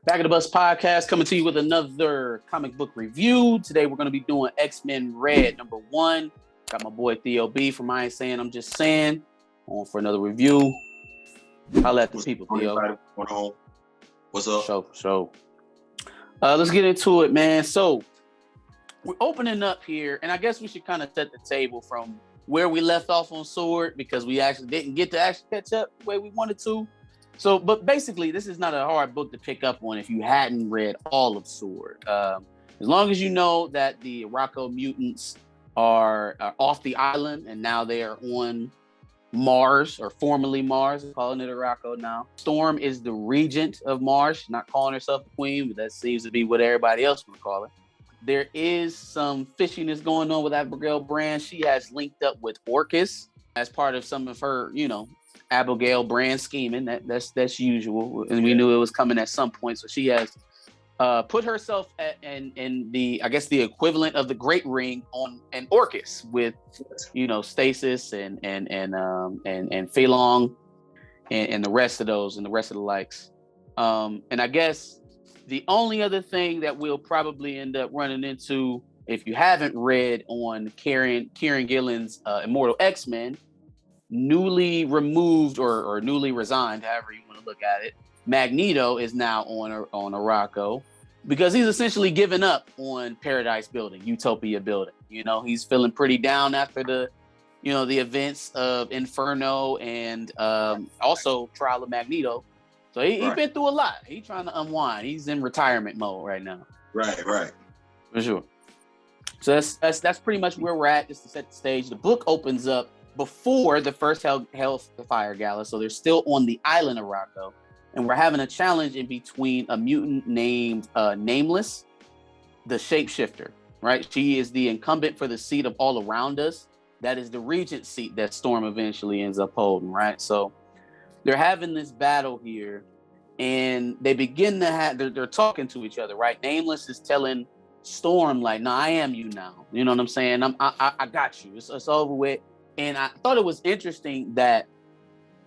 Back of the Bus podcast coming to you with another comic book review. Today we're going to be doing X-Men Red #1. Got my boy Theo B from I Ain't Saying, I'm Just Saying on for another review. I'll let the people, Theo. What's up? Show. Let's get into it, man. So we're opening up here, and I guess we should kind of set the table from where we left off on S.W.O.R.D. because we actually didn't get to actually catch up the way we wanted to. So, but basically, this is not a hard book to pick up on if you hadn't read all of S.W.O.R.D. As long as you know that the Arrakko mutants are off the island and now they are on Mars, or formerly Mars, calling it Arrakko now. Storm is the regent of Mars. She's not calling herself the queen, but that seems to be what everybody else would call her. There is some fishiness going on with Abigail Brand. She has linked up with Orcus as part of some of her, Abigail Brand scheming. That's usual, and we knew it was coming at some point. So she has put herself in the, I guess, the equivalent of the Great Ring on an Orcus with, Stasis and Phelong and the rest of those and the rest of the likes. And I guess the only other thing that we'll probably end up running into, if you haven't read on Kieran Gillen's Immortal X-Men, newly removed or newly resigned, however you want to look at it, Magneto is now on Arakko because he's essentially given up on Paradise building, Utopia building. He's feeling pretty down after the events of Inferno and also Trial of Magneto. So he's been through a lot. He's trying to unwind. He's in retirement mode right now. Right. For sure. So that's pretty much where we're at, just to set the stage. The book opens up before the first Hellfire Gala, so they're still on the island of Arakko, and we're having a challenge in between a mutant named Nameless, the shapeshifter, right? She is the incumbent for the seat of All Around Us. That is the regent seat that Storm eventually ends up holding, right? So they're having this battle here, and they begin to have, they're talking to each other, right? Nameless is telling Storm, like, no, I am you now. You know what I'm saying? I got you. It's over with. And I thought it was interesting that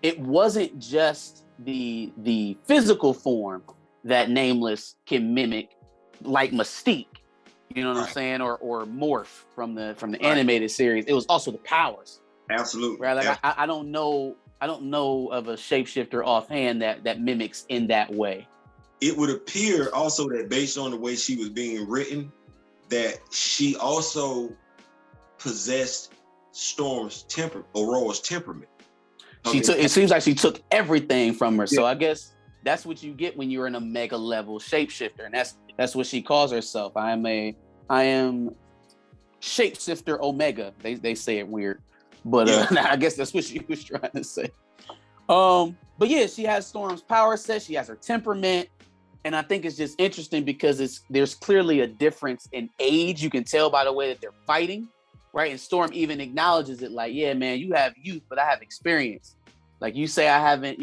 it wasn't just the physical form that Nameless can mimic, like Mystique, you know what I'm saying, or Morph from the animated series. It was also the powers. Absolutely. Right? Like I don't know of a shapeshifter offhand that mimics in that way. It would appear also that based on the way she was being written, that she also possessed Storm's Aurora's temperament. It seems like she took everything from her. Yeah. So I guess that's what you get when you're an Omega level shapeshifter, and that's what she calls herself. I am shapeshifter Omega. They say it weird, but I guess that's what she was trying to say. But yeah, she has Storm's power set. She has her temperament, and I think it's just interesting because there's clearly a difference in age. You can tell by the way that they're fighting. Right, and Storm even acknowledges it, like, yeah, man, you have youth, but I have experience. Like you say, I haven't,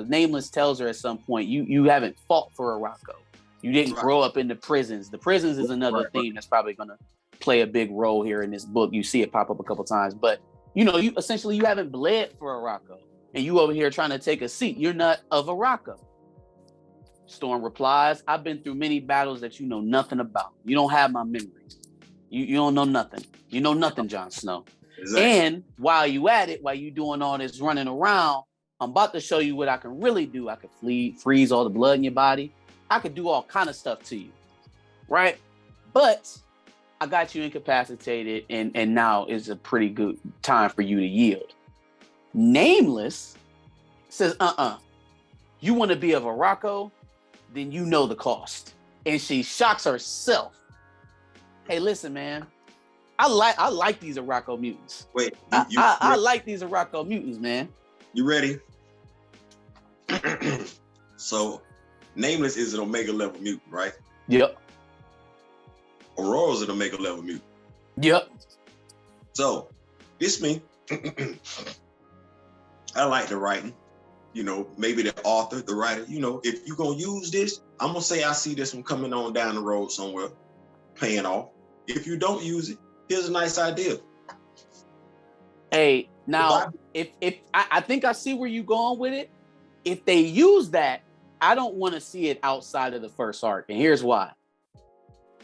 Nameless tells her at some point, you haven't fought for Arakko. You didn't grow up in the prisons. The prisons is another theme that's probably going to play a big role here in this book. You see it pop up a couple times, but you essentially you haven't bled for Arakko, and you over here trying to take a seat. You're not of Arakko. Storm replies, I've been through many battles that you know nothing about. You don't have my memories. You don't know nothing. You know nothing, Jon Snow. Exactly. And while you at it, while you doing all this running around, I'm about to show you what I can really do. I can freeze all the blood in your body. I could do all kind of stuff to you, right? But I got you incapacitated, and now is a pretty good time for you to yield. Nameless says, you want to be of Arakko? Then you know the cost. And she shocks herself. Hey, listen, man. I like these Arakko mutants. Wait, I like these Arakko mutants, man. You ready? So, Nameless is an Omega level mutant, right? Yep. Aurora's an Omega level mutant. Yep. So, this me. I like the writing. Maybe the author, the writer. If you're gonna use this, I'm gonna say I see this one coming on down the road somewhere, paying off. If you don't use it, here's a nice idea. Hey, now, if I think I see where you're going with it. If they use that, I don't want to see it outside of the first arc, and here's why.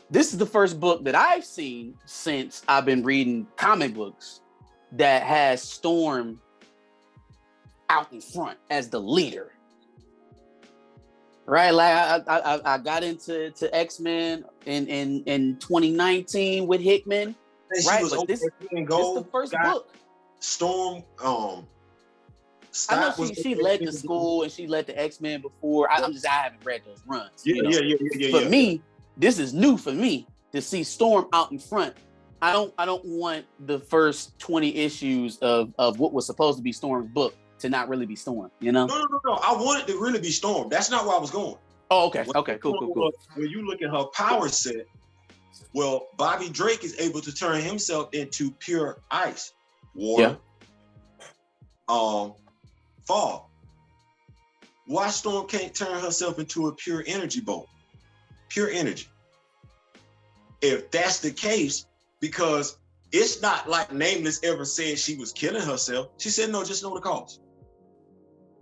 This is the first book that I've seen since I've been reading comic books that has Storm out in front as the leader. Right, like I got into X-Men in 2019 with Hickman. Right, but this the first book. Storm. I know she led the school and she led the X-Men before. I haven't read those runs. For me, this is new for me to see Storm out in front. I don't want the first 20 issues of what was supposed to be Storm's book to not really be Storm, you know? No. I want it to really be Storm. That's not where I was going. Oh, okay. Cool. When you look at her power set, well, Bobby Drake is able to turn himself into pure ice, water, fog. Why Storm can't turn herself into a pure energy bolt? Pure energy. If that's the case, because it's not like Nameless ever said she was killing herself. She said, no, just know the cause.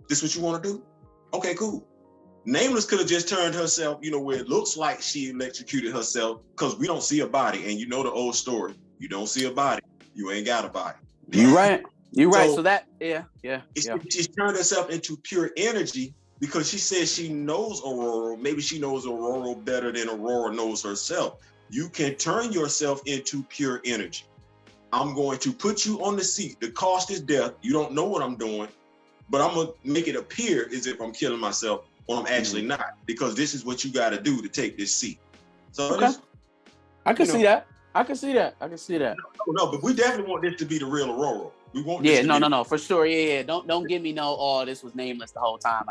This what you want to do? Okay, cool. Nameless could have just turned herself, where it looks like she electrocuted herself, because we don't see a body. And you know the old story. You don't see a body, you ain't got a body. You're right. So that, She's turned herself into pure energy because she says she knows Ororo. Maybe she knows Ororo better than Ororo knows herself. You can turn yourself into pure energy. I'm going to put you on the seat. The cost is death. You don't know what I'm doing, but I'm going to make it appear as if I'm killing myself when I'm actually not, because this is what you got to do to take this seat. So okay. I can see that. No, but we definitely want this to be the real Ororo. We want this no, for sure. Yeah. Don't give me this was Nameless the whole time.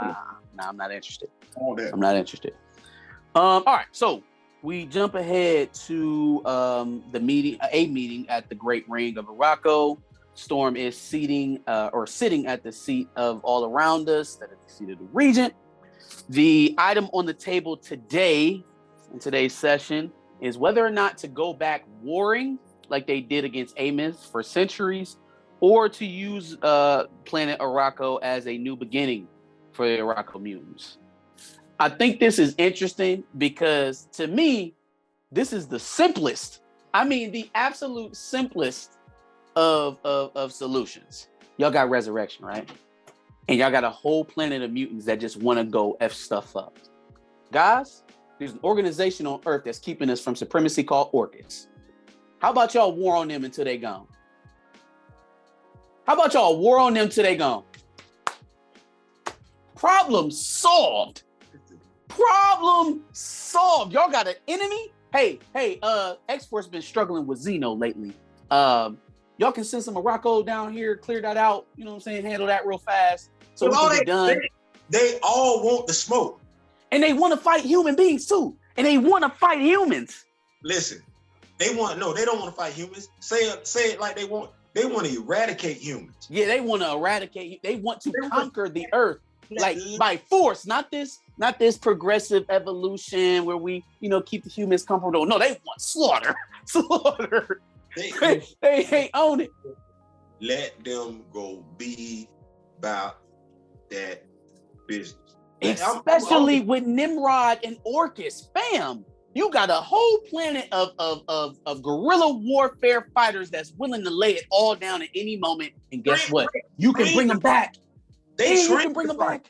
I'm not interested. I'm not interested. All right, so we jump ahead to the meeting at the Great Ring of Arrakko. Storm is sitting at the seat of all around us, that is the seat of the Regent. The item on the table today, in today's session, is whether or not to go back warring like they did against Amos for centuries, or to use planet Arakko as a new beginning for the Arakko mutants. I think this is interesting because, to me, this is the simplest. I mean, the absolute simplest of solutions. Y'all got resurrection, right? And y'all got a whole planet of mutants that just want to go F stuff up. Guys, there's an organization on Earth that's keeping us from supremacy called Orchids. How about y'all war on them until they gone? Problem solved. Y'all got an enemy? Hey, X-Force been struggling with Xeno lately. Y'all can send some Arakko down here, clear that out, you know what I'm saying, handle that real fast so we can be done. They all want the smoke. And they want to fight human beings too. And they want to fight humans. Listen, they don't want to fight humans. Say it like they want to eradicate humans. Yeah, they want to eradicate. They want to conquer the Earth, like by force, not this progressive evolution where we, keep the humans comfortable. No, they want slaughter. They own it. Let them go be about that business. Especially with Nimrod and Orcus. Fam, you got a whole planet of guerrilla warfare fighters that's willing to lay it all down at any moment. And guess what? You can bring them back. You can bring them back.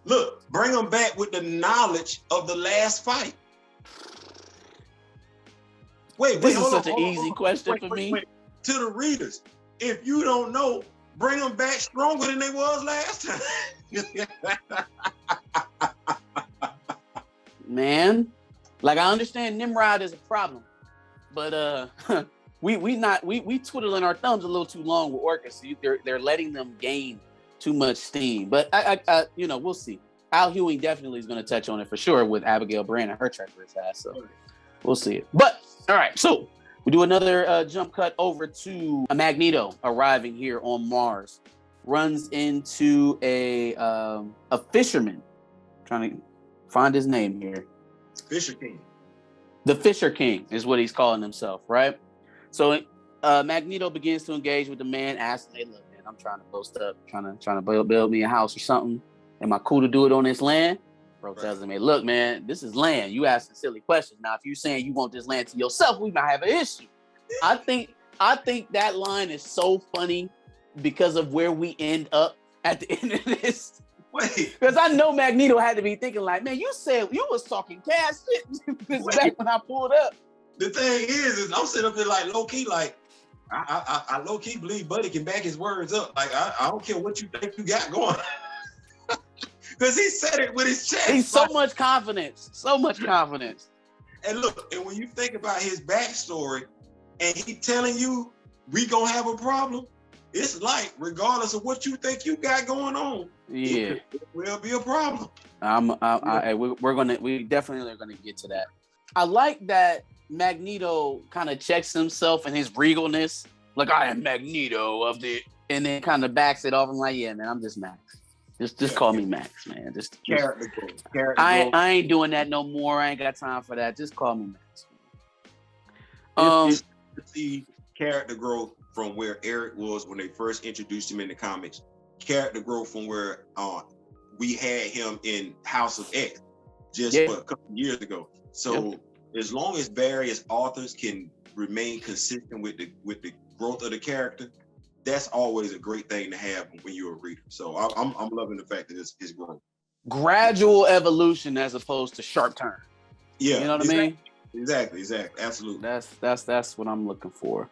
Look, bring them back with the knowledge of the last fight. This is such an easy question for me. To the readers, if you don't know, bring them back stronger than they was last time. Man, like I understand Nimrod is a problem, but we twiddling our thumbs a little too long with Orcus. They're letting them gain too much steam. But I we'll see. Al Ewing definitely is going to touch on it for sure with Abigail Brand and her treacherous ass. So we'll see it. But all right, so we do another jump cut over to a Magneto arriving here on Mars. Runs into a fisherman. Trying to find his name here. Fisher King. The Fisher King is what he's calling himself, right? So Magneto begins to engage with the man, asking, "Hey, look, man, I'm trying to post up, trying to build me a house or something. Am I cool to do it on this land? Bro tells me, look, man, this is land. You asking silly questions. Now, if you're saying you want this land to yourself, we might have an issue. I think that line is so funny because of where we end up at the end of this. Because I know Magneto had to be thinking like, man, you said you was talking cash shit back when I pulled up. The thing is I'm sitting up there like low key, like I low key believe Buddy can back his words up. Like I don't care what you think you got going. Because he said it with his chest. He's so much confidence. So much confidence. And look, and when you think about his backstory, and he telling you we gonna have a problem, it's like regardless of what you think you got going on, it will be a problem. We definitely are gonna get to that. I like that Magneto kind of checks himself and his regalness, like I am Magneto of the, and then kind of backs it off and like, yeah, man, I'm just Max. Just call me Max, man. Just character growth. I ain't doing that no more. I ain't got time for that. Just call me Max. To see character growth from where Eric was when they first introduced him in the comics. Character growth from where we had him in House of X just a couple years ago. So as long as various authors can remain consistent with the growth of the character, that's always a great thing to have when you're a reader. So I'm loving the fact that it's growing. Gradual evolution as opposed to sharp turn. Yeah, you know what I mean? Exactly, absolutely. That's what I'm looking for.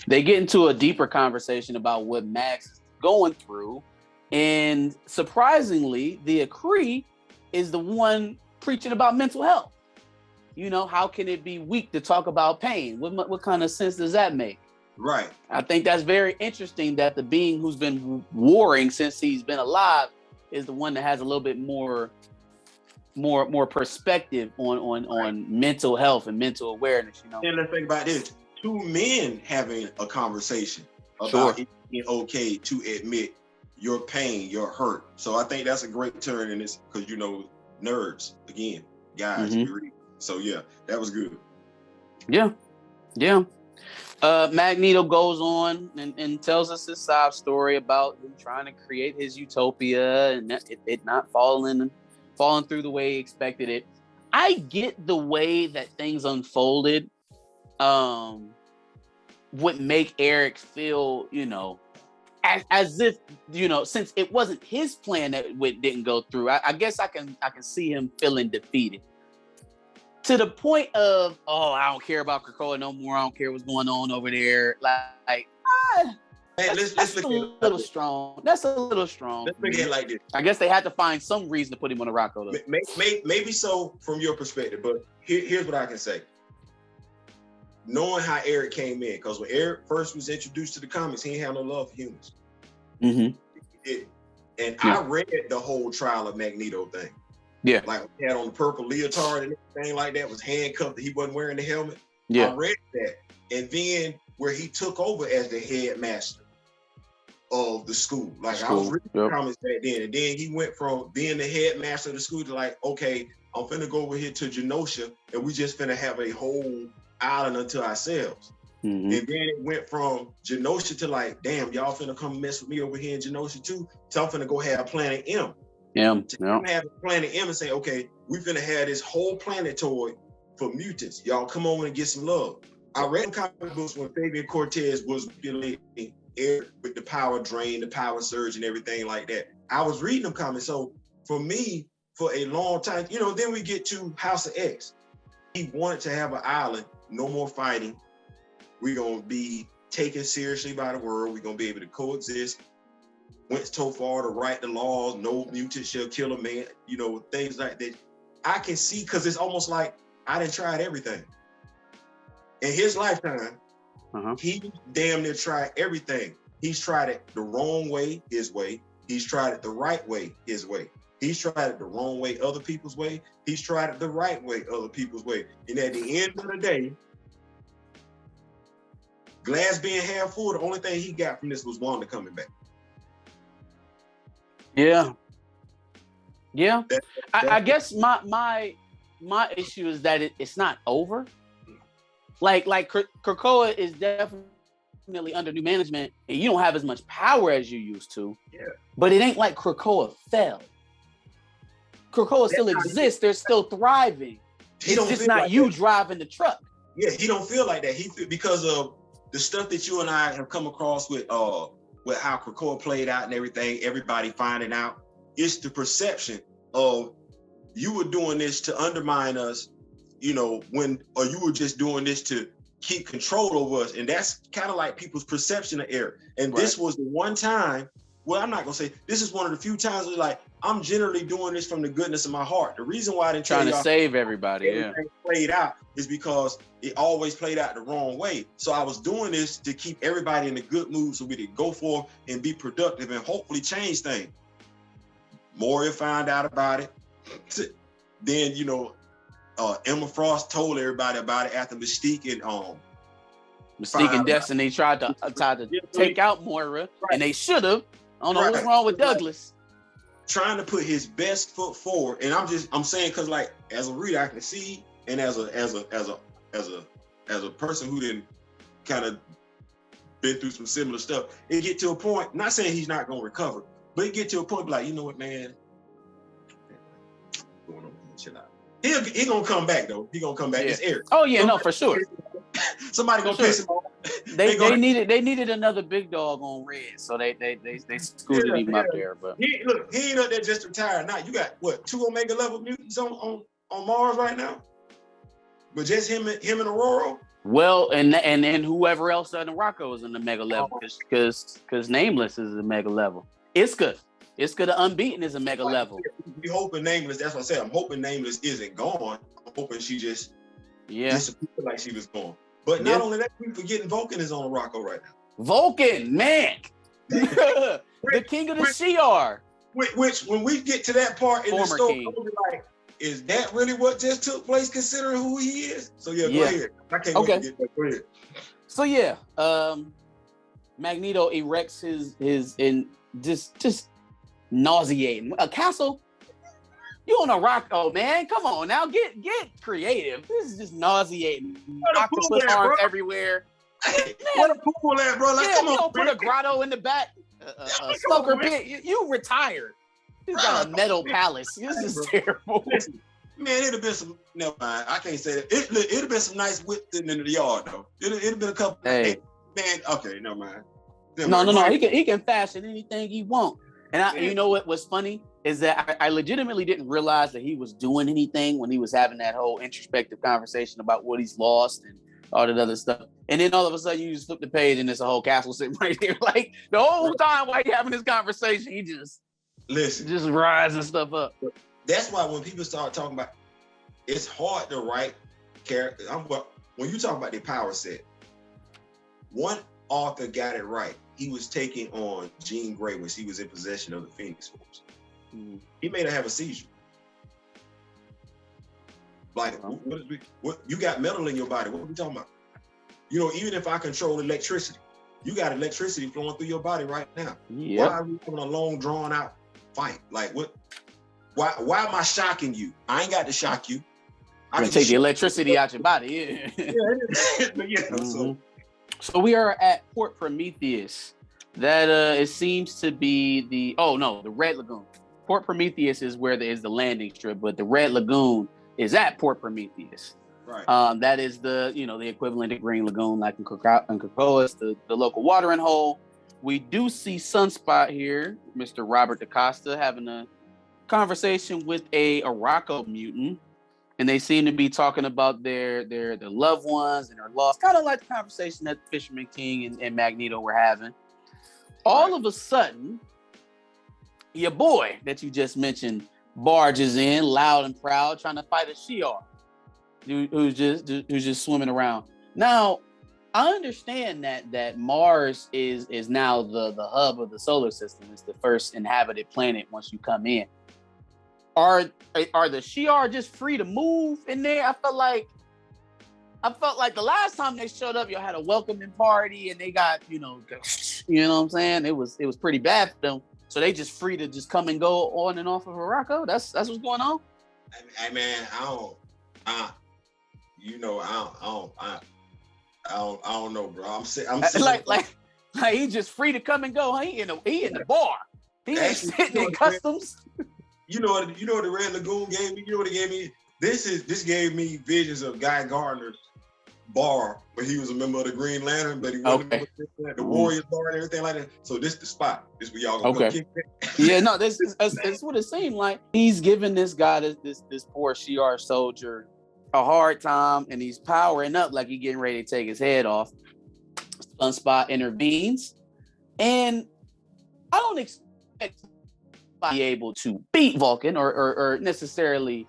They get into a deeper conversation about what Max is going through, and surprisingly, the Kree is the one preaching about mental health. You know, how can it be weak to talk about pain? What kind of sense does that make? Right. I think that's very interesting that the being who's been warring since he's been alive is the one that has a little bit more perspective on mental health and mental awareness, you know. And let's think about this. Two men having a conversation about it being okay to admit your pain, your hurt. So I think that's a great turn in this because, you know, nerds, again, guys. So yeah, that was good. Yeah. Magneto goes on and tells us his sob story about him trying to create his utopia and it not falling through the way he expected it. I get the way that things unfolded would make Eric feel, you know, as if, you know, since it wasn't his plan that didn't go through. I guess I can see him feeling defeated. To the point of, I don't care about Krakoa no more. I don't care what's going on over there. That's a little strong. That's a little strong. Let's look at it like this. I guess they had to find some reason to put him on Arakko, though. Maybe so from your perspective, but here's what I can say. Knowing how Eric came in, because when Eric first was introduced to the comics, he didn't have no love for humans. I read the whole trial of Magneto thing. Yeah, like he had on the purple leotard and everything like that, was handcuffed, he wasn't wearing the helmet. Yeah, I read that. And then where he took over as the headmaster of the school. I was reading the comments back then. And then he went from being the headmaster of the school to like, okay, I'm finna go over here to Genosha and we just finna have a whole island unto ourselves. And then it went from Genosha to like, damn, y'all finna come mess with me over here in Genosha too. So I'm finna go have Planet M. Have Planet M and say, okay, we finna have this whole planetoid for mutants. Y'all come over and get some love. I read comic books when Fabian Cortez was dealing with the power drain, the power surge, and everything like that. I was reading them comics. So for me, for a long time, you know, then we get to House of X. He wanted to have an island, no more fighting. We're gonna be taken seriously by the world. We're gonna be able to coexist. Went so far to write the laws, no mutant shall kill a man, you know, things like that. I can see, because it's almost like I done tried everything. In his lifetime, he damn near tried everything. He's tried it the wrong way, his way. He's tried it the right way, his way. He's tried it the wrong way, other people's way. He's tried it the right way, other people's way. And at the end of the day, glass being half full, the only thing he got from this was Wanda coming back. Yeah. I guess my issue is that it's not over. Like Krakoa is definitely under new management, and you don't have as much power as you used to. Yeah. But it ain't like Krakoa fell. Krakoa still exists. They're still thriving. It's just not you driving the truck. Yeah, he don't feel like that. Because of the stuff that you and I have come across with how Krakoa played out and everything, everybody finding out. It's the perception of you were doing this to undermine us, or you were just doing this to keep control over us. And that's kind of like people's perception of error. And this was the one time, well, I'm not gonna say this is one of the few times where like I'm generally doing this from the goodness of my heart. The reason why I didn't trying to save everybody, played out is because it always played out the wrong way. So I was doing this to keep everybody in a good mood so we could go forth and be productive and hopefully change things. Moria found out about it. Then Emma Frost told everybody about it after Mystique and Destiny tried to take out Moira, and they should have. I don't know what's wrong with Douglas. Trying to put his best foot forward, and I'm saying because like as a reader I can see, and as a person who didn't kind of been through some similar stuff, it get to a point. Not saying he's not gonna recover, but it get to a point like, you know what, man, going on, chill out. He gonna come back though. He gonna come back. It's Eric. Oh yeah, no, for sure. Somebody gonna piss him off. They needed another big dog on Red, so they scooted him up there. But he ain't up there just retired. Now you got what, 2 Omega level mutants on Mars right now, but just him and Ororo. Well, and whoever else in Arakko is in the mega level, because Nameless is a mega level. Iska the Unbeaten is a mega level. We hoping Nameless. That's what I said. I'm hoping Nameless isn't gone. I'm hoping she just disappeared like she was gone. But not only that, we forgetting Vulcan is on Arakko right now. Vulcan, man, the king of the Shi'ar. Which when we get to that part in the story, we'll be like, is that really what just took place considering who he is? So go ahead. I can't wait to get that. Go ahead. So Magneto erects his in just nauseating a castle. You on Arakko, man? Come on now, get creative. This is just nauseating. Octopus arms everywhere. What a pool at, bro? Like, come on, don't put a grotto in the back. A smoker pit. You retired. He's got a metal palace. This is terrible. Listen, man, it'd have been some. Never mind. I can't say that. It'd have been some nice whip in the yard though. It'd have been a couple. Hey, man. Okay, never mind. No. He can fashion anything he want. And you know what was funny is that I legitimately didn't realize that he was doing anything when he was having that whole introspective conversation about what he's lost and all that other stuff. And then all of a sudden you just flip the page and there's a whole castle sitting right there. Like the whole time while you're having this conversation, he just rising stuff up. That's why when people start talking about, it's hard to write characters. When you talk about the power set, one author got it right. He was taking on Jean Grey when she was in possession of the Phoenix Force. Mm-hmm. He made her have a seizure. Like, what you got metal in your body? What are we talking about? Even if I control electricity, you got electricity flowing through your body right now. Yep. Why are we having a long, drawn out fight? Like, what? Why am I shocking you? I ain't got to shock you. I can take the electricity out your body. Yeah. So we are at Port Prometheus. That it seems to be the Red Lagoon. Port Prometheus is where there is the landing strip, but the Red Lagoon is at Port Prometheus. Right. That is the equivalent of Green Lagoon, like in Krakoa, it's the local watering hole. We do see Sunspot here, Mr. Robert DaCosta, having a conversation with a Arakko mutant, and they seem to be talking about their loved ones and their loss, kind of like the conversation that Fisherman King and Magneto were having. All of a sudden, your boy that you just mentioned barges in, loud and proud, trying to fight a Shi'ar who's just swimming around. Now, I understand that Mars is now the hub of the solar system. It's the first inhabited planet once you come in. Are the Shi'ar just free to move in there? I felt like the last time they showed up, y'all had a welcoming party and they got, you know what I'm saying? It was pretty bad for them. So they just free to just come and go on and off of Arakko. That's what's going on. Hey man, I don't know, bro. I'm like he just free to come and go. He in the bar. He ain't sitting in customs. you know what the Red Lagoon gave me? You know what it gave me? This gave me visions of Guy Gardner's bar, but he was a member of the Green Lantern, but he wasn't a member of the Warriors bar and everything like that. So this the spot. This where y'all gonna go kick it. Yeah, no, this is what it seemed like. He's giving this guy, this poor Shi'ar soldier, a hard time, and he's powering up like he's getting ready to take his head off. Sunspot intervenes, and I don't expect to be able to beat Vulcan or necessarily,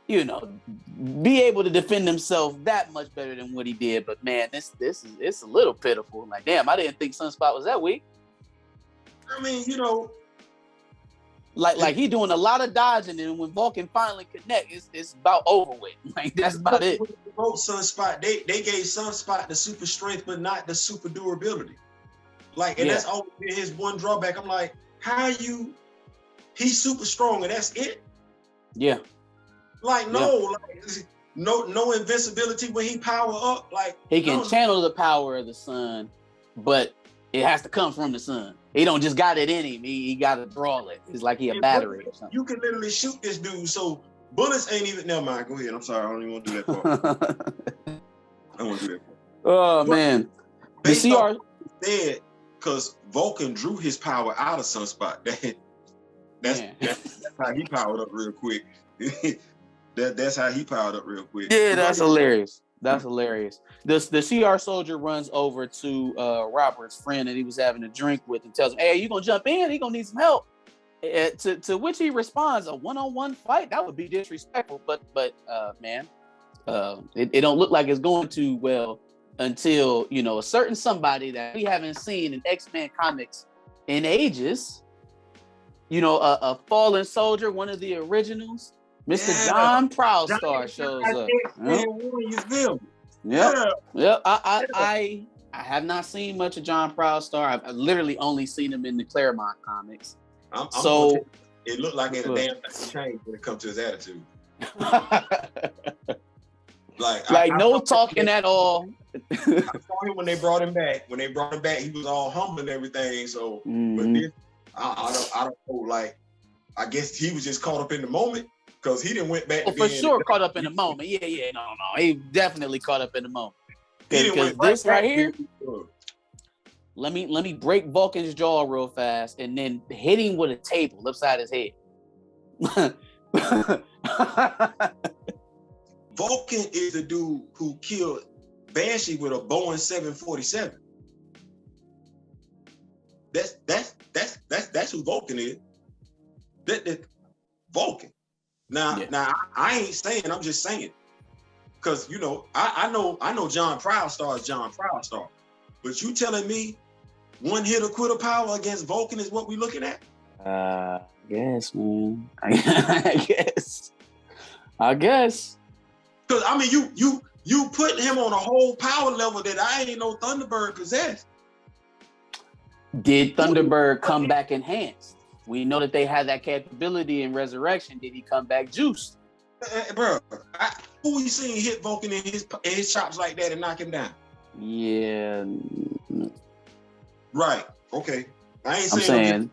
be able to defend himself that much better than what he did. But man, it's a little pitiful. Like, damn, I didn't think Sunspot was that weak. I mean, like he doing a lot of dodging, and when Vulcan finally connect, it's about over with. Like, that's about it. Both Sunspot, they gave Sunspot the super strength, but not the super durability. Like, and that's always been his one drawback. I'm like, he's super strong and that's it? Yeah. Like, no invincibility when he power up. Like, he can channel the power of the sun, but it has to come from the sun. He don't just got it in him. He got to draw it. It's like he a battery or something. You can literally shoot this dude. So bullets ain't even. Never mind. Go ahead. I'm sorry. I don't even want to do that part. I don't want to do that part. Oh, man. The CR dead because Vulcan drew his power out of Sunspot. That's how he powered up real quick. That's how he powered up real quick. Yeah, that's hilarious. That's hilarious. The CR soldier runs over to Robert's friend that he was having a drink with and tells him, "Hey, you gonna jump in? He gonna need some help." To which he responds, "A one-on-one fight? That would be disrespectful." But man, it don't look like it's going too well until a certain somebody that we haven't seen in X-Men comics in ages. A fallen soldier, one of the originals. Mr. John Proudstar shows up. Yep. I have not seen much of John Proudstar. I've literally only seen him in the Claremont comics. It looked like a damn change when it comes to his attitude. like no talking at all. I saw him when they brought him back. When they brought him back, he was all humble and everything. So, but this, I don't know. Like, I guess he was just caught up in the moment. Because he didn't went back. Oh, for sure, caught up in the moment. Yeah. No. He definitely caught up in the moment. Because this right here, let me break Vulcan's jaw real fast and then hit him with a table upside his head. Vulcan is the dude who killed Banshee with a Boeing 747. That's who Vulcan is. That Vulcan. Now, I ain't saying. I'm just saying, because I know John Proudstar is John Proudstar, but you telling me one hit or quitter power against Vulcan is what we looking at? Yes, man. I guess. Because I mean, you put him on a whole power level that I ain't no Thunderbird possessed. Did Thunderbird come back enhanced? We know that they had that capability in Resurrection. Did he come back juiced? Bro, who you seen hit Vulcan in his chops like that and knock him down? Yeah. Right. Okay. I'm saying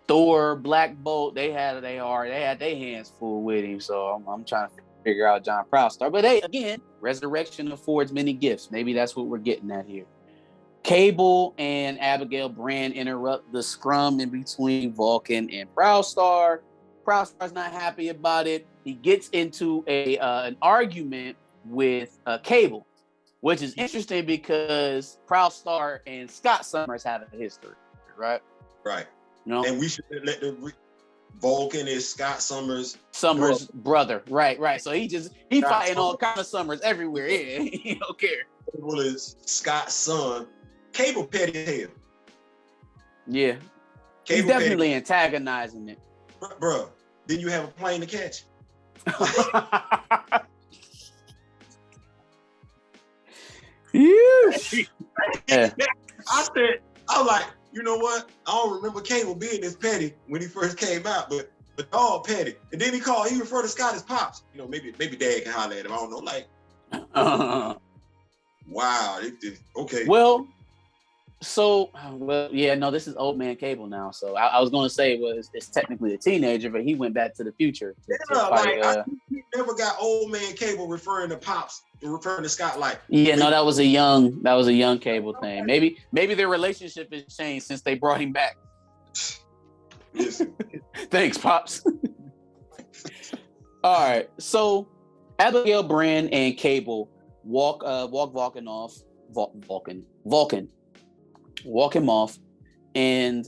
Thor, Black Bolt, they had their hands full with him. So I'm trying to figure out John Proudstar. But hey, again, Resurrection affords many gifts. Maybe that's what we're getting at here. Cable and Abigail Brand interrupt the scrum in between Vulcan and Proudstar. Proudstar's not happy about it. He gets into an argument with Cable, which is interesting because Proudstar and Scott Summers have a history, right? Right. And we should let Vulcan is Scott Summers' brother. Right. So he fighting all kind of Summers everywhere. Yeah, he don't care. Cable is Scott's son. Cable petty as hell. Yeah. He's definitely antagonizing it. Bruh, then you have a plane to catch. Yeah. I was like, you know what? I don't remember Cable being this petty when he first came out, but all petty. And then he referred to Scott as Pops. Maybe Dad can holler at him. I don't know. Like, wow. Okay. Well, So, well, yeah, no, this is old man Cable now. So I was going to say it's technically a teenager, but he went back to the future to fight. He never got old man Cable referring to Pops, referring to Scott like. Yeah, no, that was a young Cable thing. Maybe their relationship has changed since they brought him back. Thanks, Pops. All right, so Abigail Brand and Cable walk Vulcan off, walk him off, and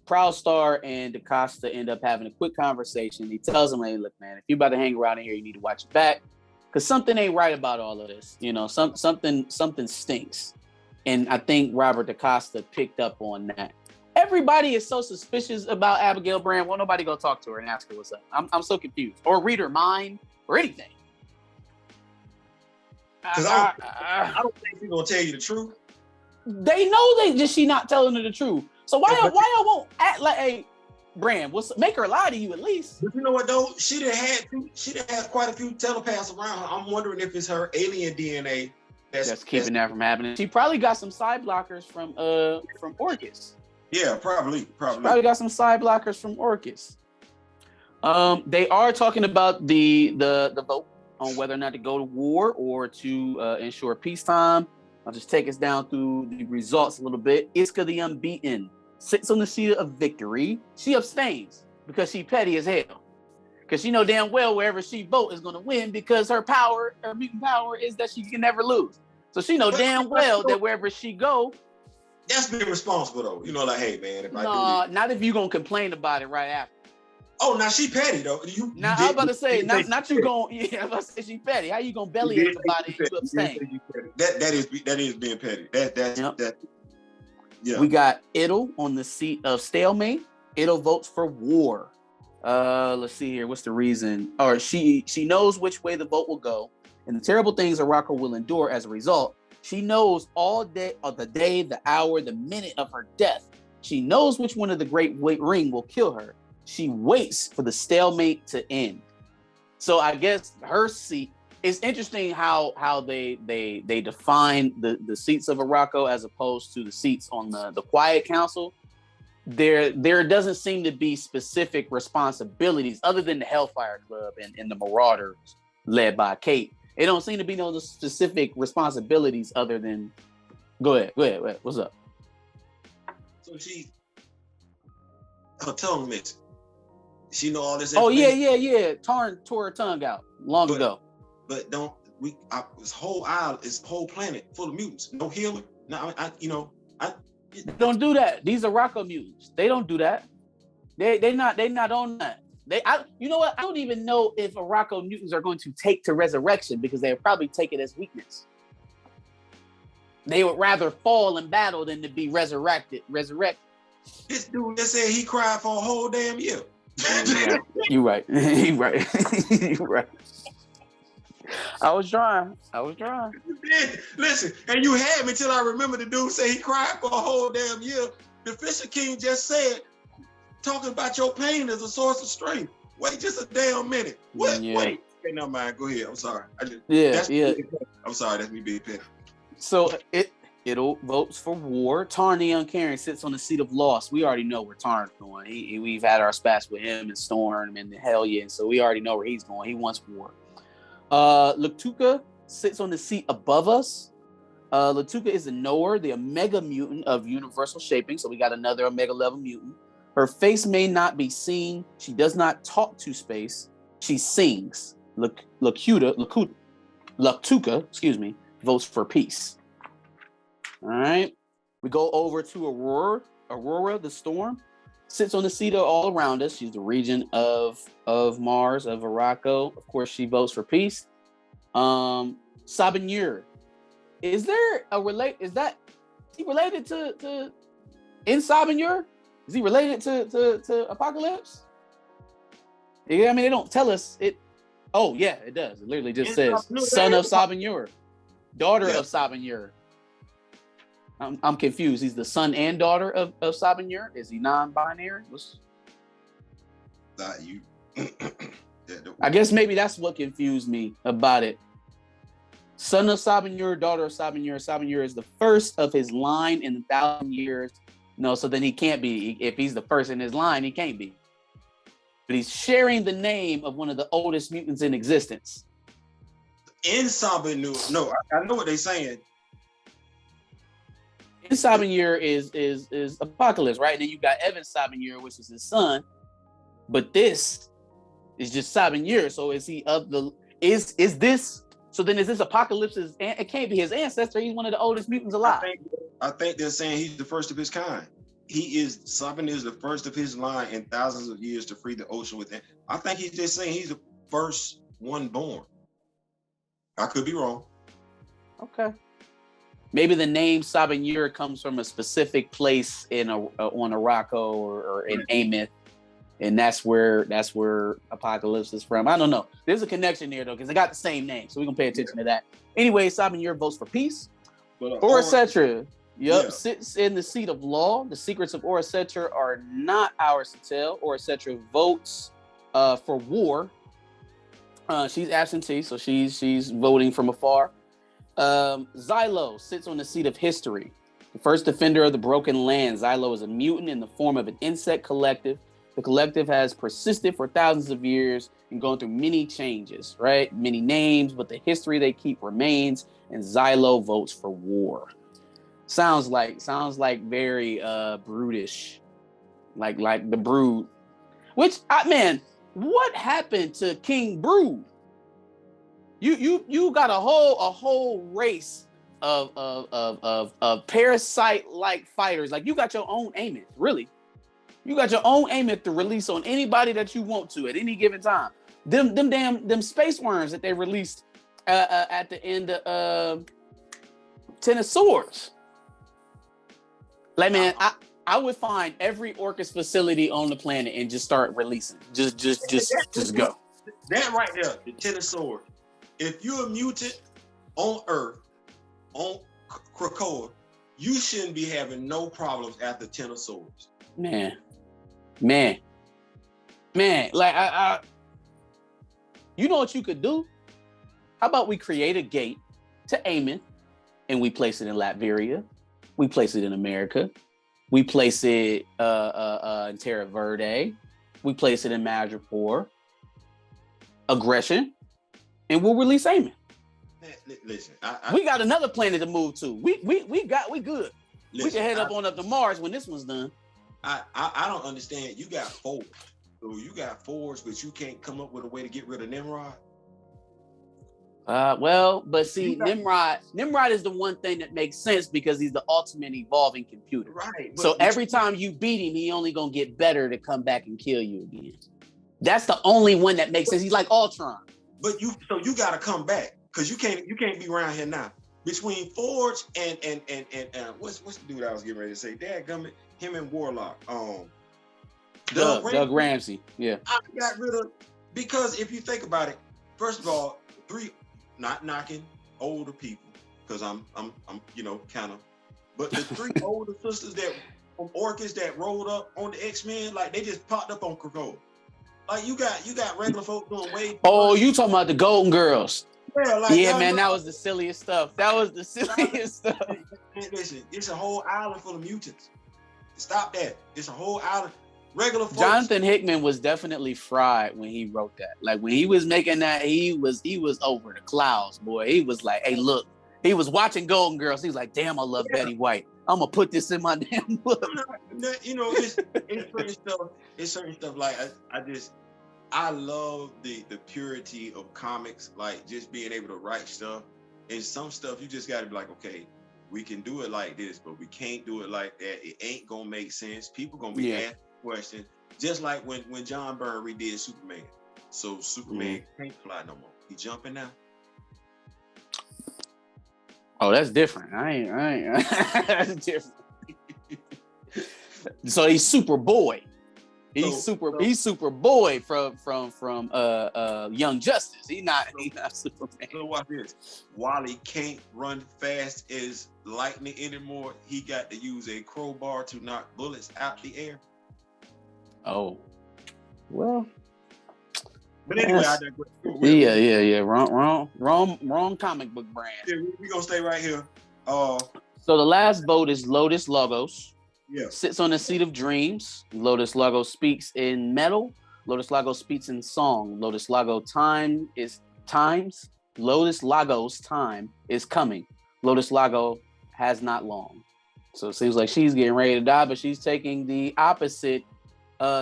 Proudstar and DaCosta end up having a quick conversation. He tells him, "Hey, look, man, if you about to hang around in here, you need to watch your back, because something ain't right about all of this. You know, something stinks." And I think Robert DaCosta picked up on that. Everybody is so suspicious about Abigail Brand. Won't nobody go talk to her and ask her what's up? I'm so confused, or read her mind, or anything. Because I don't think she's gonna tell you the truth. They know she not telling her the truth. So why y'all won't act like, hey, Brand, make her lie to you at least? But you know what though? She done had quite a few telepaths around her. I'm wondering if it's her alien DNA that's keeping that from happening. She probably got some side blockers from Orcus. Yeah, probably. Probably got some side blockers from Orcus. They are talking about the vote on whether or not to go to war or to ensure peacetime. I'll just take us down through the results a little bit. Iska the Unbeaten sits on the seat of victory. She abstains because she petty as hell. Because she know damn well wherever she vote is going to win, because her mutant power is that she can never lose. So she know damn well that wherever she go. That's being responsible though. You know, like, hey man, if I do this. Not if you gonna complain about it right after. Oh, now she petty though. I was about to say, not you going. Yeah, I was about to say she petty. How you gonna bellyache about it? You abstain. That is being petty. That. Yeah. We got Idle on the seat of stalemate. Idle votes for war. Let's see here. What's the reason? Or she knows which way the vote will go, and the terrible things Arakko will endure as a result. She knows all day of the day, the hour, the minute of her death. She knows which one of the great ring will kill her. She waits for the stalemate to end. So I guess her seat. It's interesting how they define the seats of Arakko as opposed to the seats on the Quiet Council. There doesn't seem to be specific responsibilities other than the Hellfire Club and the Marauders led by Kate. It don't seem to be no specific responsibilities other than. Go ahead. What's up? So her tongue mixed. She know all this. Oh yeah. Tarn tore her tongue out long ago. But this whole island, this whole planet full of mutants. No healer. No, don't do that. These are Arakko mutants. They don't do that. They not on that. You know what? I don't even know if Arakko mutants are going to take to resurrection, because they would probably take it as weakness. They would rather fall in battle than to be resurrected. This dude just said he cried for a whole damn year. You're right. You're right. I was trying. Listen, and you had me till I remember the dude say he cried for a whole damn year. The Fisher King just said, talking about your pain as a source of strength. Wait just a damn minute. What? Yeah. Wait. Okay, never mind. Go ahead. I'm sorry. I'm sorry. That's me being petty. So It'll votes for war. Tarn the Uncaring sits on the seat of loss. We already know where Tarn's going. We've had our spats with him and Storm and the Hellion, so we already know where he's going. He wants war. Latuka sits on the seat above us. Latuka is a knower, the Omega mutant of universal shaping. So we got another Omega level mutant. Her face may not be seen. She does not talk to space. She sings. Latuka, votes for peace. All right. We go over to Aurora. Aurora, the Storm, sits on the seat of all around us. She's the regent of Mars, of Arrakko. Of course, she votes for peace. Sabanur. Is he related to in Sabanur? Is he related to Apocalypse? Yeah, I mean, they don't tell us it. Oh, yeah, it does. It literally just says son of Sabanur, daughter of Sabanur. I'm confused. He's the son and daughter of Sabanur. Is he non-binary? You. I guess maybe that's what confused me about it. Son of Sabanur, daughter of Sabanur. Sabanur is the first of his line in 1,000 years. No, so then he can't be. If he's the first in his line, he can't be. But he's sharing the name of one of the oldest mutants in existence. In Sabanur, no, I know what they're saying. In Sabanur is Apocalypse, right? And then you got Evan Sabanur, which is his son. But this is just Sabanur. So is he of the is this? So then is this Apocalypse's? It can't be his ancestor. He's one of the oldest mutants alive. I think they're saying he's the first of his kind. Sabanur is the first of his line in thousands of years to free the ocean within. I think he's just saying he's the first one born. I could be wrong. Okay. Maybe the name Sabanur comes from a specific place on Arrakko or in Amith, and that's where Apocalypse is from. I don't know. There's a connection there though, because they got the same name, so we're gonna pay attention to that. Anyway, Sabanur votes for peace. Orosetra, sits in the seat of law. The secrets of Orosetra are not ours to tell. Orosetra votes for war. She's absentee, so she's voting from afar. Xylo sits on the seat of history. The first defender of the broken land. Xylo is a mutant in the form of an insect collective. The collective has persisted for thousands of years and gone through many changes, right? Many names, but the history they keep remains, and Xylo votes for war. Sounds like very brutish. Like the Brood. Which what happened to King Brood? You got a whole race of parasite-like fighters. Like you got your own Amos, really. You got your own Amos to release on anybody that you want to at any given time. Them space worms that they released at the end of Ten of Swords. Like man, I would find every Orcus facility on the planet and just start releasing. Just go. That right there, the Ten of Swords. If you're a mutant on Earth, on Krakoa, you shouldn't be having no problems after Ten of Swords. Man, like I you know what you could do? How about we create a gate to Amon and we place it in Latveria, we place it in America, we place it in Terra Verde, we place it in Madripoor, aggression, and we'll release Amon. Listen, we got another planet to move to. We good. Listen, we can head up to Mars when this one's done. I don't understand. You got fours. So you got fours, but you can't come up with a way to get rid of Nimrod? Well, but see, Nimrod is the one thing that makes sense because he's the ultimate evolving computer. Right. So every time you beat him, he only gonna get better to come back and kill you again. That's the only one that makes sense. He's like Ultron. But you gotta come back because you can't be around here now. Between Forge and what's the dude I was getting ready to say? Dadgummit, him and Warlock. Doug Ramsey. Yeah. I got rid of because if you think about it, first of all, 3 not knocking older people because I'm kind of, but the 3 older sisters that from Orcus that rolled up on the Xmen, like they just popped up on Krakoa. Like you got regular folk doing way. Oh, you talking about the Golden Girls? Yeah, man, that was the silliest stuff. Stuff. Listen, it's a whole island full of mutants. Stop that. It's a whole island. Regular folks. Jonathan Hickman was definitely fried when he wrote that. Like when he was making that, he was over the clouds, boy. He was like, hey, look. He was watching Golden Girls. He was like, damn, I love Betty White. I'm gonna put this in my damn book. It's certain stuff. It's certain stuff like I love the purity of comics, like just being able to write stuff. And some stuff you just gotta be like, okay, we can do it like this, but we can't do it like that. It ain't gonna make sense. People gonna be asking questions. Just like when John Byrne redid Superman. So Superman can't fly no more. He jumping now. Oh, that's different. I ain't. That's different. So he's Superboy. He's Superboy from Young Justice. He's not Superman. So watch this. Wally can't run fast as lightning anymore. He got to use a crowbar to knock bullets out the air. Oh, well, But anyway, I digress. Yeah. Wrong comic book brand. Yeah, we're gonna stay right here. So the last vote is Lotus Logos. Yeah. Sits on the seat of dreams. Lotus Logos speaks in metal. Lotus Lagos speaks in song. Lotus Lagos time is times. Lotus Lagos time is coming. Lotus Lago has not long. So it seems like she's getting ready to die, but she's taking the opposite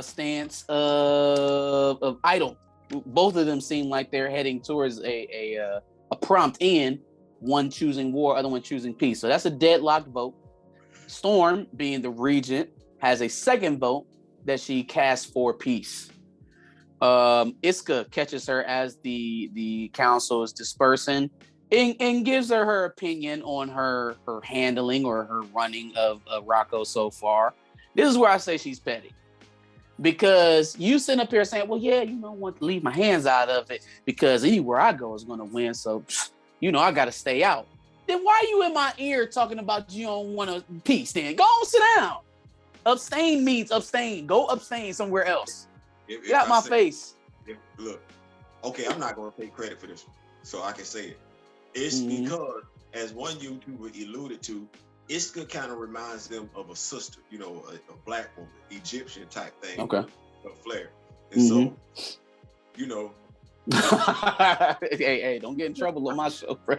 stance of Idol. Both of them seem like they're heading towards a prompt end. One choosing war, other one choosing peace. So that's a deadlocked vote. Storm, being the regent, has a second vote that she casts for peace. Iska catches her as the council is dispersing and gives her opinion on her handling or her running of Arakko so far. This is where I say she's petty. Because you sitting up here saying, well, yeah, I want to leave my hands out of it because anywhere I go is going to win. So, I got to stay out. Then why are you in my ear talking about you don't want to peace then? Go on, sit down. Abstain means abstain. Go abstain somewhere else. Get out my face. Look, okay, I'm not going to take credit for this one, so I can say it. It's because, as one YouTuber alluded to, Iska kind of reminds them of a sister, a black woman, Egyptian type thing. Okay. A flair. And so, Hey, don't get in trouble on my show, bro.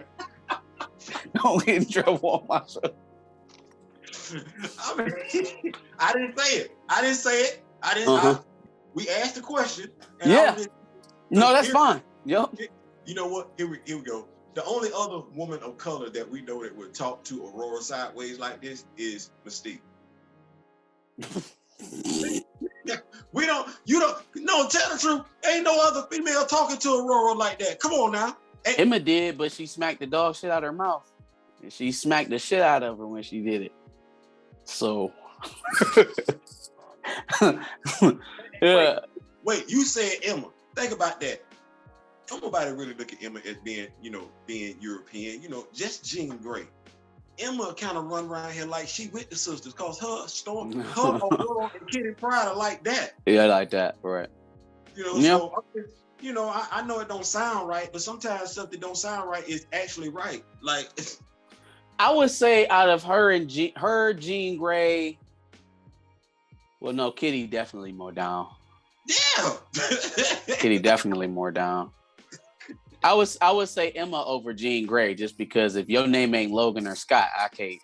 Don't get in trouble on my show. I didn't say it. We asked the question. And no, that's fine. Yep. You know what? Here we go. The only other woman of color that we know that would talk to Ororo sideways like this is Mystique. Tell the truth. Ain't no other female talking to Ororo like that. Come on now. Emma did, but she smacked the dog shit out of her mouth. And she smacked the shit out of her when she did it. So. Yeah. Wait, you said Emma. Think about that. Don't nobody really look at Emma as being European. Just Jean Grey. Emma kind of run around here like she with the sisters, cause her Storm, Ororo, and Kitty Pryde are like that. Yeah, like that, right? So I know it don't sound right, but sometimes something don't sound right is actually right. Like, I would say out of her and Jean Grey. Well, no, Kitty definitely more down. Yeah, Kitty definitely more down. I would say Emma over Jean Grey, just because if your name ain't Logan or Scott, I ain't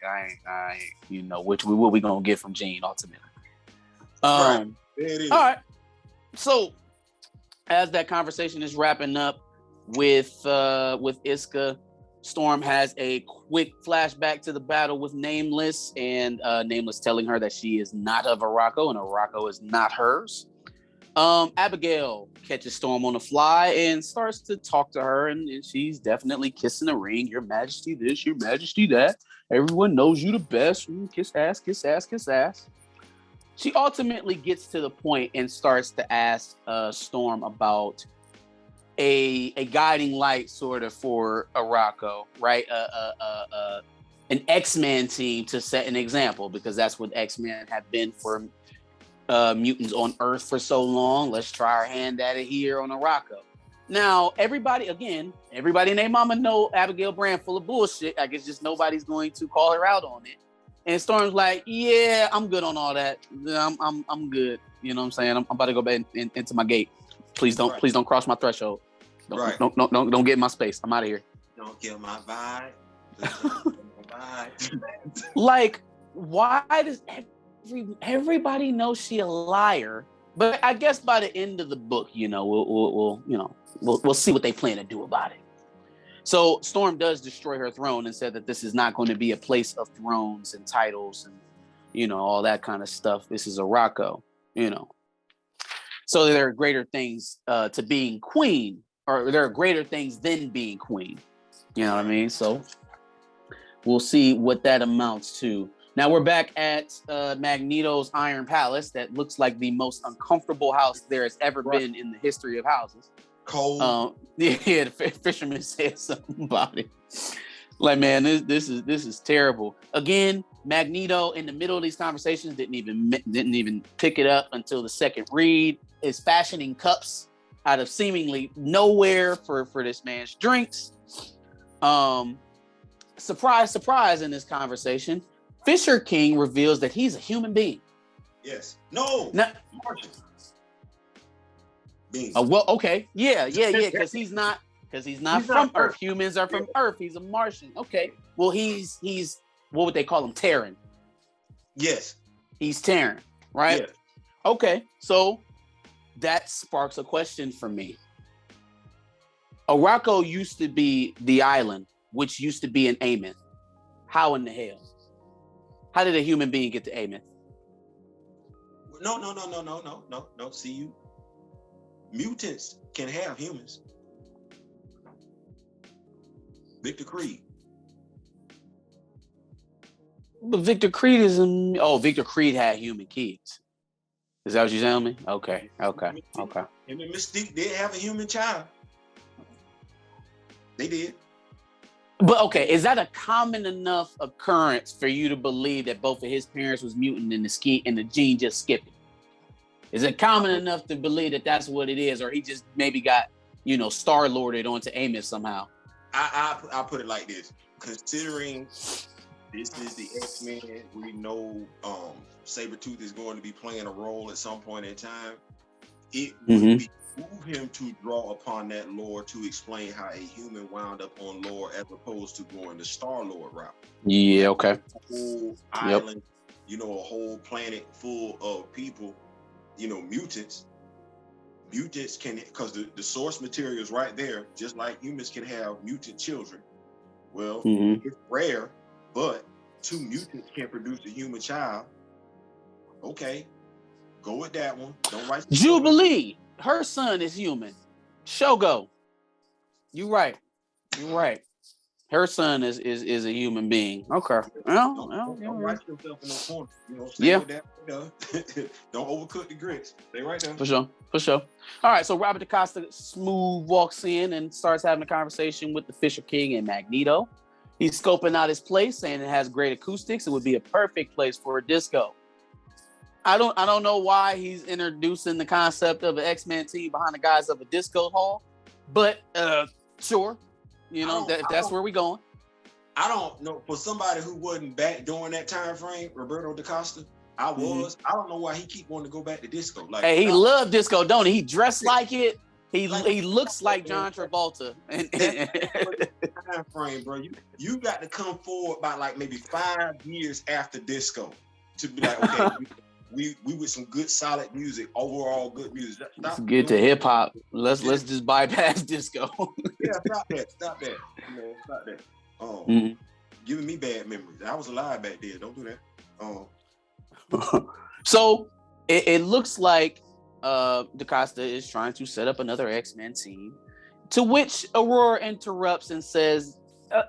what we gonna get from Jean ultimately. Right. It is. All right. So as that conversation is wrapping up with Iska, Storm has a quick flashback to the battle with Nameless, and Nameless telling her that she is not of Arrakko and Arrakko is not hers. Abigail catches Storm on the fly and starts to talk to her, and she's definitely kissing the ring. Your Majesty this, Your Majesty that. Everyone knows you the best. Kiss ass, kiss ass, kiss ass. She ultimately gets to the point and starts to ask Storm about a guiding light sort of for Arakko, right? An X-Men team to set an example, because that's what X-Men have been for mutants on Earth for so long. Let's try our hand at it here on Arakko. Now, everybody and their mama know Abigail Brand full of bullshit. I guess just nobody's going to call her out on it. And Storm's like, yeah, I'm good on all that. I'm good. You know what I'm saying? I'm about to go back into my gate. Please don't cross my threshold. Don't get in my space. I'm out of here. Don't kill my vibe. Like, why does everybody know she a liar? But I guess by the end of the book, we'll see what they plan to do about it. So Storm does destroy her throne and said that this is not going to be a place of thrones and titles and all that kind of stuff. This is Arakko, So there are greater things to being queen, or there are greater things than being queen. You know what I mean? So we'll see what that amounts to. Now we're back at Magneto's Iron Palace. That looks like the most uncomfortable house there has ever been in the history of houses. Cold. The fisherman said something about it. Like, man, this is terrible. Again, Magneto in the middle of these conversations didn't even pick it up until the second read. Is fashioning cups out of seemingly nowhere for this man's drinks. Surprise, surprise! In this conversation, Fisher King reveals that he's a human being. Yes. No. Now, Martian. Being. well, okay, yeah, because he's not from Earth. Humans are from Earth. He's a Martian. Okay, well, he's what would they call him? Terran. Yes. He's Terran, right? Yes. Okay, so that sparks a question for me. Arakko used to be the island, which used to be an Amen. How in the hell? How did a human being get to Amen? No. See, you mutants can have humans. Victor Creed. But Victor Creed is Victor Creed had human kids. Is that what you're telling me? Okay. And Mystique did have a human child. They did. But okay, is that a common enough occurrence for you to believe that both of his parents was mutant and the gene just skipping? Is it common enough to believe that that's what it is, or he just maybe got Star-Lorded onto Amos somehow? I put it like this: considering this is the X-Men, we know Sabretooth is going to be playing a role at some point in time. It would behoove him to draw upon that lore to explain how a human wound up on lore as opposed to going the Star-Lord route. Yeah, okay. A whole island, a whole planet full of people, mutants. Mutants can, because the source material is right there, just like humans can have mutant children. Well, it's rare, but 2 mutants can produce a human child. Okay, go with that one. Don't write Jubilee. Her son is human. Shogo. You right. Her son is a human being. Okay. Don't write yourself in no corner. Stay with that. Don't overcook the grits. Stay right there. For sure. All right, so Robert DaCosta smooth walks in and starts having a conversation with the Fisher King and Magneto. He's scoping out his place, saying it has great acoustics. It would be a perfect place for a disco. I don't know why he's introducing the concept of an X-Men team behind the guise of a disco hall, but sure, that's where we're going. I don't know, for somebody who wasn't back during that time frame, Roberto DaCosta, I don't know why he keep wanting to go back to disco. Like, hey, he loved disco, don't he? He dressed like it. He looks like John Travolta. Time frame, bro. You got to come forward by like maybe 5 years after disco to be like, okay, we with some good solid music, overall good music. Let's get to hip hop. Let's just bypass disco. Stop that. Stop that. Giving me bad memories. I was alive back then. Don't do that. So it looks like DaCosta is trying to set up another X-Men team, to which Aurora interrupts and says,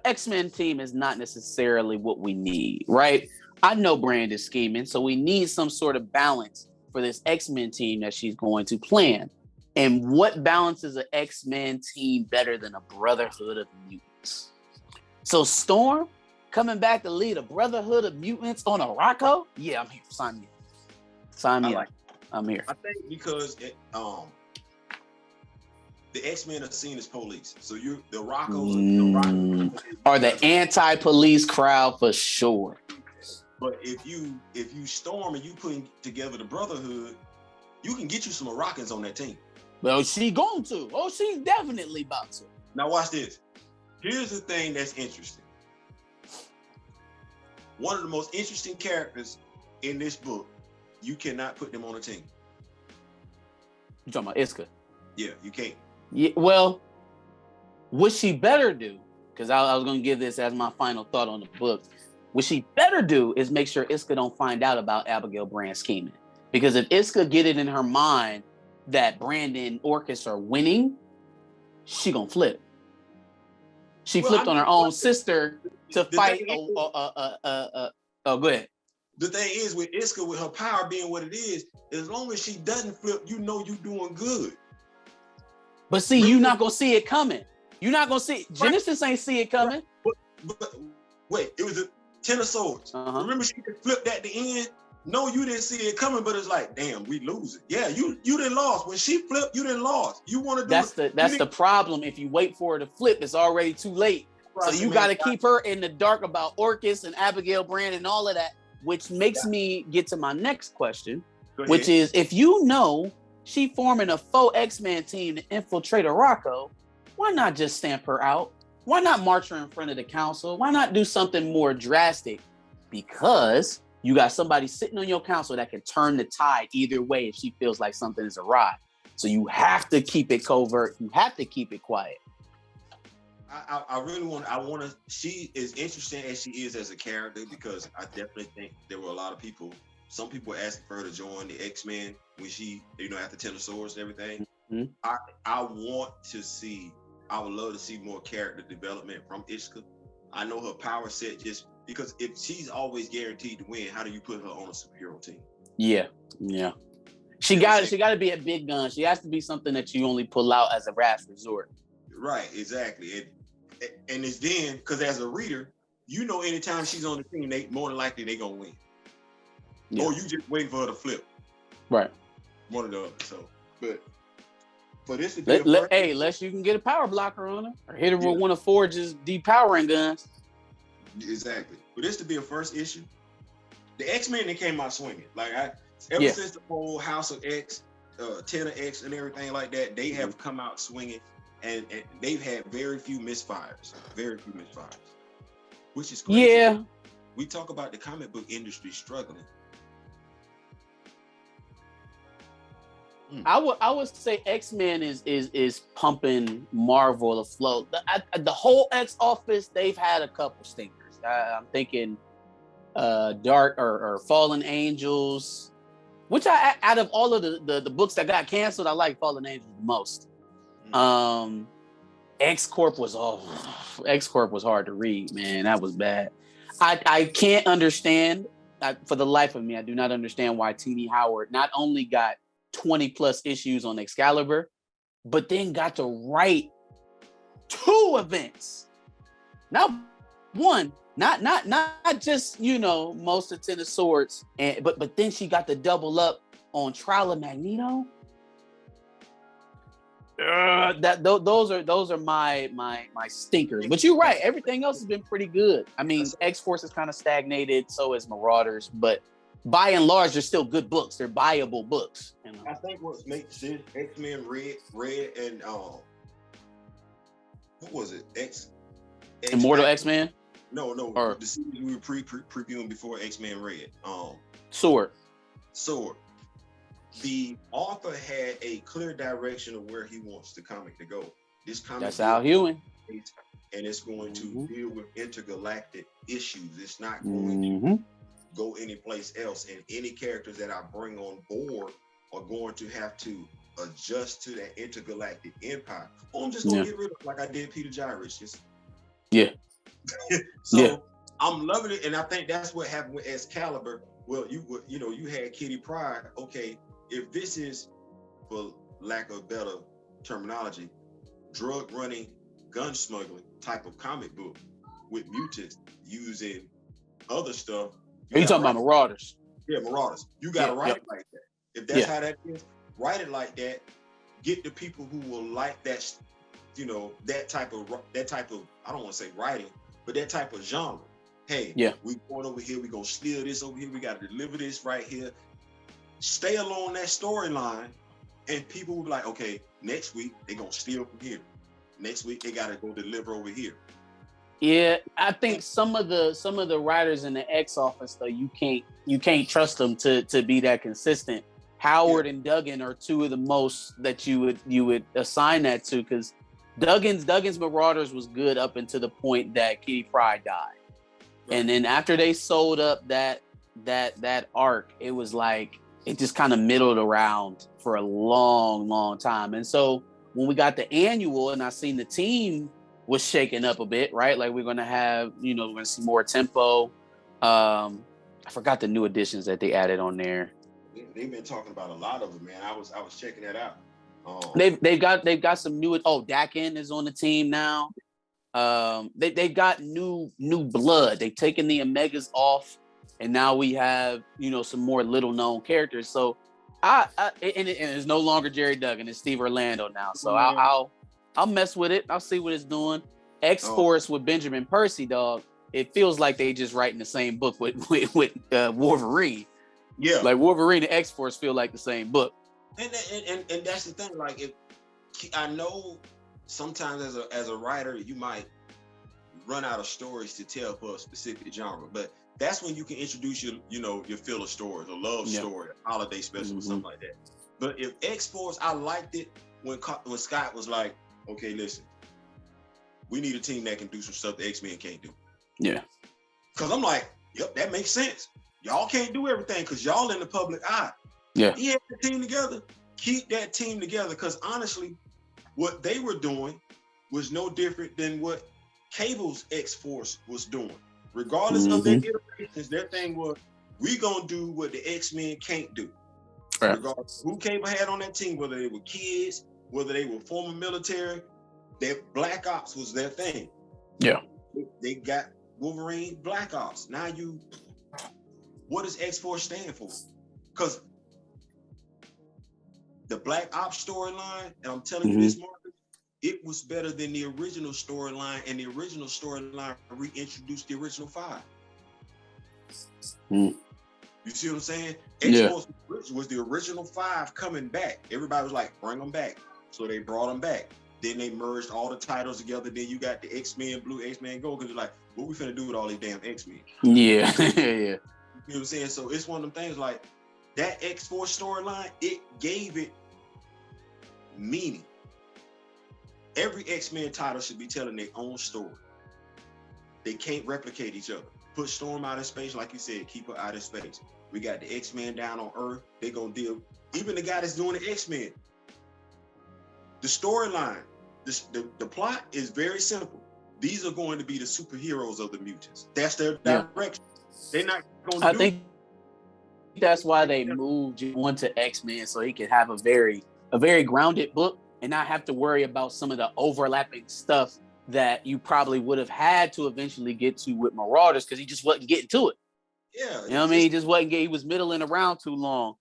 X-Men team is not necessarily what we need, right? I know Brand is scheming, so we need some sort of balance for this X-Men team that she's going to plan. And what balances an X-Men team better than a Brotherhood of Mutants? So Storm coming back to lead a Brotherhood of Mutants on Arakko? Yeah, I'm here. Sign me up. I'm here. I think because the X-Men are seen as police. So the Arakko are the anti-police crowd for sure. But if you Storm and you putting together the Brotherhood, you can get you some Arakkans on that team. Well, she's going to. Oh, she's definitely about to. Now watch this. Here's the thing that's interesting. One of the most interesting characters in this book, you cannot put them on a team. You talking about Iska? Yeah, you can't. Yeah, well, what she better do, because I was going to give this as my final thought on the book. What she better do is make sure Iska don't find out about Abigail Brand scheming. Because if Iska get it in her mind that Brand and Orchis are winning, she gonna flip. She flipped on her own sister to fight. Go ahead. The thing is with Iska, with her power being what it is, as long as she doesn't flip, you doing good. But see, you're not gonna see it coming. You're not gonna see. Genesis ain't see it coming. But wait, it was a 10 of Swords. Remember, she flipped at the end no, you didn't see it coming, but it's like, damn, we losing. Yeah, you didn't lost. When she flipped, you didn't lost. You want to do that's the problem. If you wait for her to flip, it's already too late. So you got to keep her in the dark about Orchis and Abigail Brand and all of that, which makes me get to my next question, which is, if you know she forming a faux X-Men team to infiltrate Arakko, why not just stamp her out? Why not march her in front of the council? Why not do something more drastic? Because you got somebody sitting on your council that can turn the tide either way if she feels like something is awry. So you have to keep it covert. You have to keep it quiet. I really want to, she is interesting as she is as a character, because I definitely think there were a lot of people, some people were asking for her to join the X-Men when she, after Ten of Swords and everything. Mm-hmm. I want to see, I would love to see more character development from Ishka. I know her power set, just because if she's always guaranteed to win, how do you put her on a superhero team? Yeah. She got to be a big gun. She has to be something that you only pull out as a last resort. Right, exactly. And it's then, because as a reader, anytime she's on the team, they more than likely they gonna win. Yeah. Or you just waiting for her to flip. Right. One of the other. So, but for this to be unless you can get a power blocker on her or hit her with one of Forge's depowering guns. Exactly. For this to be a first issue, the X-Men, they came out swinging. Like ever since the whole House of X, 10 of X, and everything like that, they have come out swinging. And they've had very few misfires, which is crazy. Yeah, we talk about the comic book industry struggling. I would say X-Men is pumping Marvel afloat. The whole X office, they've had a couple stinkers. I'm thinking Dark or Fallen Angels, which out of all of the books that got canceled, I like Fallen Angels the most. X-Corp was hard to read, man. That was bad. I can't understand, for the life of me, I do not understand why T.D. Howard not only got 20 plus issues on Excalibur, but then got to write 2 events. Not one, not just, most of Ten of Swords, but then she got to double up on Trial of Magneto. Those are my stinkers. But you're right. Everything else has been pretty good. I mean, X-Force is kind of stagnated. So is Marauders. But by and large, they're still good books. They're buyable books. I think what makes this X-Men Red and what was it? Immortal X-Men? No. Or the series we were previewing before X-Men Red. S.W.O.R.D. The author had a clear direction of where he wants the comic to go. This comic, that's Al Ewing, and it's going to deal with intergalactic issues. It's not going to go anyplace else. And any characters that I bring on board are going to have to adjust to that intergalactic empire. Or I'm just gonna get rid of it like I did Peter Gyrich. I'm loving it, and I think that's what happened with Excalibur. Well, you had Kitty Pryde. Okay. If this is, for lack of better terminology, drug running, gun smuggling type of comic book with mutants using other stuff. Are you talking about Marauders? Yeah, Marauders. You got to write it like that. If that's how that is, write it like that. Get the people who will like that, that type of, I don't want to say writing, but that type of genre. Hey, we going over here, we going to steal this over here, we got to deliver this right here. Stay along that storyline, and people will be like, okay, next week they're gonna steal from here. Next week they gotta go deliver over here. Yeah, I think some of the writers in the X office, though, you can't trust them to be that consistent. Howard and Duggan are 2 of the most that you would assign that to, because Duggan's Marauders was good up until the point that Kitty Pryde died, and then after they sold up that arc, it was like, it just kind of middled around for a long time. And so when we got the annual and I seen the team was shaking up a bit, right? Like we're going to have, we're going to see more tempo. I forgot the new additions that they added on there. They've been talking about a lot of them, man. I was checking that out. They've got some new. Dakin is on the team now. They've got new blood. They've taken the Omegas off. and now we have, you know, some more little known characters. So and it's no longer Jerry Duggan, it's Steve Orlando now. So I'll mess with it. I'll see what it's doing. X-Force with Benjamin Percy, dog. It feels like they just writing the same book with Wolverine. Yeah, like Wolverine and X-Force feel like the same book. And that's the thing. Like, if I know sometimes as a writer, you might run out of stories to tell for a specific genre, but that's when you can introduce your filler stories, a love story, a holiday special, or something like that. But if X-Force, I liked it when Scott was like, okay, listen, we need a team that can do some stuff the X-Men can't do. Yeah. Because I'm like, yep, that makes sense. Y'all can't do everything because y'all in the public eye. Yeah. He had the team together. Keep that team together, because honestly, what they were doing was no different than what Cable's X-Force was doing. Regardless of their iterations, their thing was, we gonna do what the X-Men can't do. Right. Regardless of who Cable had on that team, whether they were kids, whether they were former military, their Black Ops was their thing. Yeah. They got Wolverine, Black Ops. Now what does X-Force stand for? Because the Black Ops storyline, and I'm telling you this, Marcus, it was better than the original storyline, and the original storyline reintroduced the original 5. You see what I'm saying? X-Force was the original 5 coming back. Everybody was like, bring them back. So they brought them back. Then they merged all the titles together. Then you got the X-Men Blue, X-Men Gold, because you're like, what we finna do with all these damn X-Men? Yeah. Yeah. You know what I'm saying? So it's one of them things, like, that X-Force storyline, it gave it meaning. Every X-Men title should be telling their own story. They can't replicate each other. Put Storm out of space, like you said, keep her out of space. We got the X-Men down on Earth. They gonna deal. Even the guy that's doing the X-Men. The storyline, the plot is very simple. These are going to be the superheroes of the mutants. That's their direction. They're not going to I think that's why they moved on to X-Men, so he could have a very grounded book and not have to worry about some of the overlapping stuff that you probably would have had to eventually get to with Marauders, because he just wasn't getting to it. Yeah. You know what I mean? He just wasn't he was middling around too long.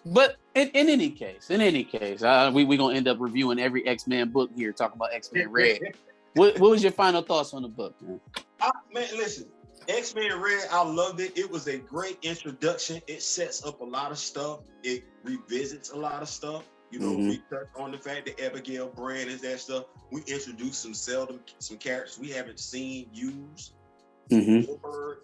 But in any case, we gonna end up reviewing every X-Men book here, talking about X-Men Red. What was your final thoughts on the book, man? Man, listen, X-Men Red, I loved it. It was a great introduction. It sets up a lot of stuff. It revisits a lot of stuff. You know, we touched on the fact that Abigail Brand is that stuff. We introduced some characters we haven't seen used. Warbird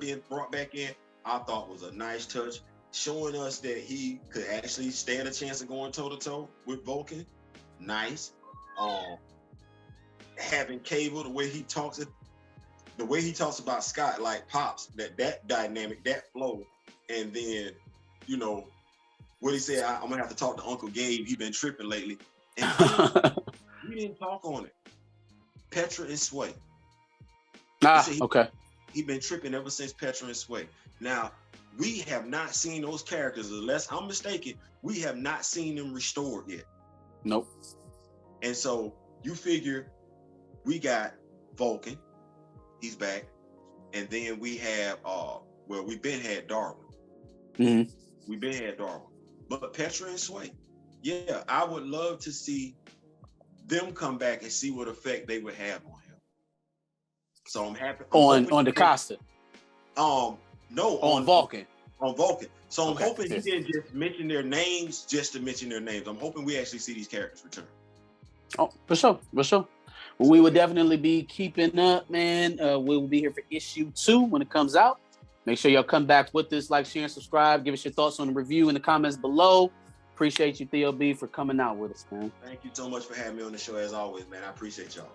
being brought back in, I thought was a nice touch, showing us that he could actually stand a chance of going toe-to-toe with Vulcan. Nice. Having Cable, the way he talks about Scott, like pops, that dynamic, that flow, and then, you know, what he said, I'm gonna have to talk to Uncle Gabe. He been tripping lately, and we didn't talk on it. Petra and Sway. Okay. He been tripping ever since Petra and Sway. Now, we have not seen those characters, unless I'm mistaken. We have not seen them restored yet. Nope. And so you figure we got Vulcan, he's back, and then we have we've been had Darwin. We've been had Darwin. But Petra and Sway, yeah, I would love to see them come back and see what effect they would have on him. So I'm happy. On DaCosta. No, on Vulcan. On Vulcan. So I'm hoping he didn't just mention their names just to mention their names. I'm hoping we actually see these characters return. Oh, for sure. Well, we will definitely be keeping up, man. We will be here for issue 2 when it comes out. Make sure y'all come back with us, like, share, and subscribe. Give us your thoughts on the review in the comments below. Appreciate you, Theo B, for coming out with us, man. Thank you so much for having me on the show, as always, man. I appreciate y'all.